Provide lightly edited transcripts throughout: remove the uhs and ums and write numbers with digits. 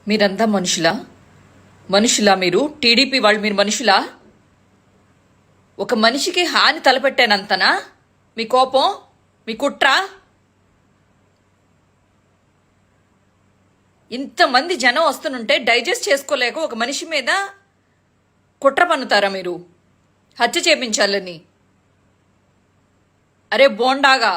మీరంతా మనుషులా మీరు టీడీపీ వాళ్ళు మీరు మనుషులా? ఒక మనిషికి హాని తలపెట్టానంతనా మీ కోపం, మీ కుట్ర? ఇంతమంది జనం వస్తుంటే డైజెస్ట్ చేసుకోలేక ఒక మనిషి మీద కుట్ర పన్నుతారా మీరు? హత్య చేపించాలని? అరే బోండాగా,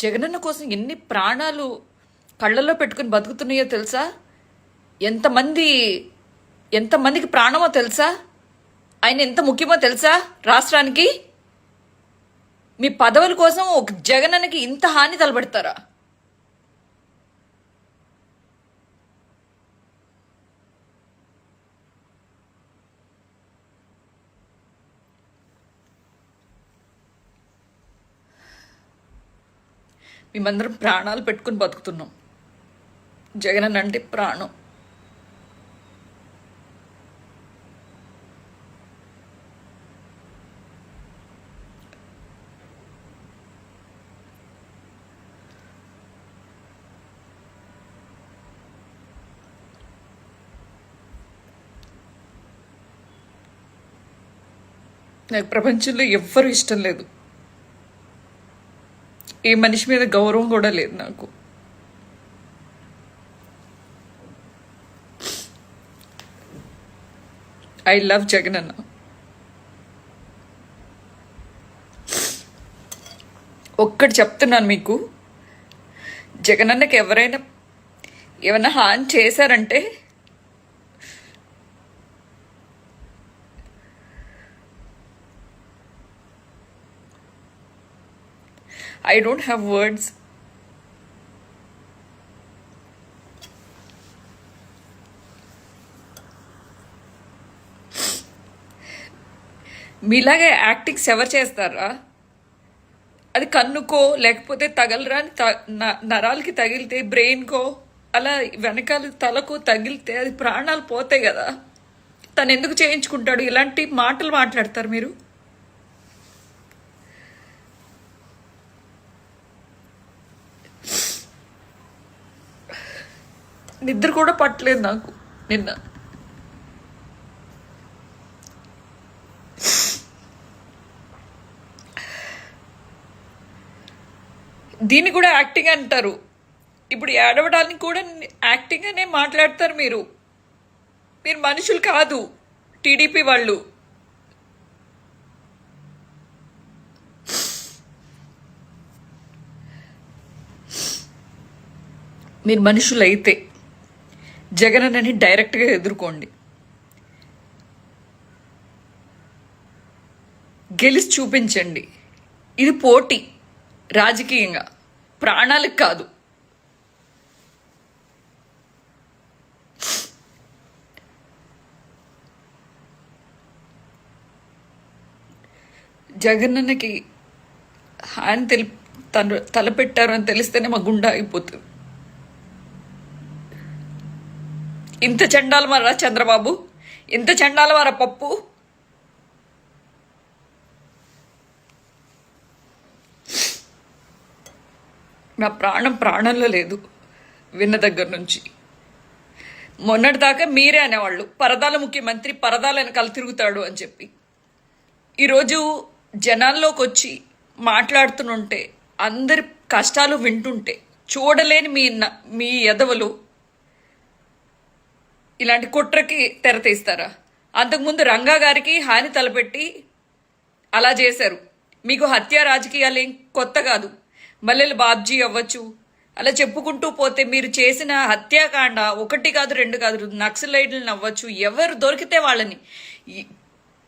జగనన్న కోసం ఎన్ని ప్రాణాలు కళ్ళల్లో పెట్టుకుని బతుకుతున్నాయో తెలుసా? ఎంతమందికి ప్రాణమో తెలుసా? ఆయన ఎంత ముఖ్యమో తెలుసా రాష్ట్రానికి? మీ పదవుల కోసం ఒక జగనన్నకి ఇంత హాని తలపెడతారా? మేమందరం ప్రాణాలు పెట్టుకుని బతుకుతున్నాం. జగనన్న అంటే ప్రాణం. నాకు ప్రపంచంలో ఎవ్వరూ ఇష్టం లేదు. ఏ మనిషి మీద గౌరవం కూడా లేదు నాకు. I love Jagananna. ఒక్కటి చెప్తున్నాను మీకు, జగనన్నకి ఏమైనా హాని చేశారంటే I don't have words. మీలాగే యాక్టింగ్స్ ఎవరు చేస్తారా? అది కన్నుకో లేకపోతే తగలరాని నరాలకి తగిలితే, బ్రెయిన్కో అలా వెనకాల తలకు తగిలితే అది ప్రాణాలు పోతాయి కదా. తను ఎందుకు చేయించుకుంటాడు? ఇలాంటి మాటలు మాట్లాడతారు మీరు. నిద్ర కూడా పట్టలేదు నాకు నిన్న. దీన్ని కూడా యాక్టింగ్ అంటారు. ఇప్పుడు ఏడవడానికి కూడా యాక్టింగ్ అనే మాట్లాడతారు మీరు. మీరు మనుషులు కాదు టీడీపీ వాళ్ళు. మీరు మనుషులైతే జగనన్నని డైరెక్ట్గా ఎదుర్కోండి. గెలిచి చూపించండి. ఇది పోటీ, రాజకీయంగా, ప్రాణాలకు కాదు. జగనన్నకి హాని తలపెట్టారు అని తెలిస్తేనే మా గుండె అయిపోతుంది. ఇంత చండాలమారా చంద్రబాబు, ఇంత చండాలమారా పప్పు. నా ప్రాణంలో లేదు విన్న దగ్గర నుంచి. మొన్నటిదాకా మీరే అనేవాళ్ళు పరదాల ముఖ్యమంత్రి, పరదాల వెనకాల తిరుగుతాడు అని చెప్పి. ఈరోజు జనాల్లోకి వచ్చి మాట్లాడుతుంటే, అందరి కష్టాలు వింటుంటే చూడలేని మీ ఎదవలు ఇలాంటి కుట్రకి తెరతీస్తారా? అంతకుముందు రంగా గారికి హాని తలపెట్టి అలా చేశారు. మీకు హత్య రాజకీయాలు ఏం కొత్త కాదు. మల్లెల బాబ్జీ అవ్వచ్చు, అలా చెప్పుకుంటూ పోతే మీరు చేసిన హత్యాకాండ 1 కాదు 2 కాదు, నక్సలైట్లను అవ్వచ్చు, ఎవరు దొరికితే వాళ్ళని,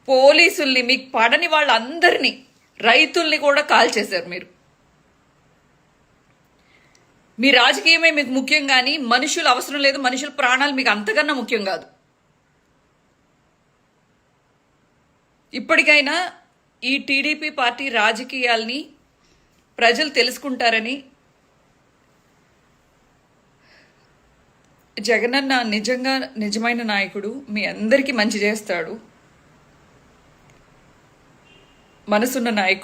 పోలీసుల్ని, మీకు పడని వాళ్ళందరినీ, రైతుల్ని కూడా కాల్ చేశారు మీరు. మీ రాజకీయమే మీకు ముఖ్యం కానీ మనుషులు అవసరం లేదు. మనుషుల ప్రాణాలు మీకు అంతకన్నా ముఖ్యం కాదు. ఇప్పటికైనా ఈ టీడీపీ పార్టీ రాజకీయాల్ని ప్రజలు తెలుసుకుంటారని, జగనన్న నిజంగా నిజమైన నాయకుడు, మీ అందరికీ మంచి చేస్తాడు, మనసున్న నాయకుడు.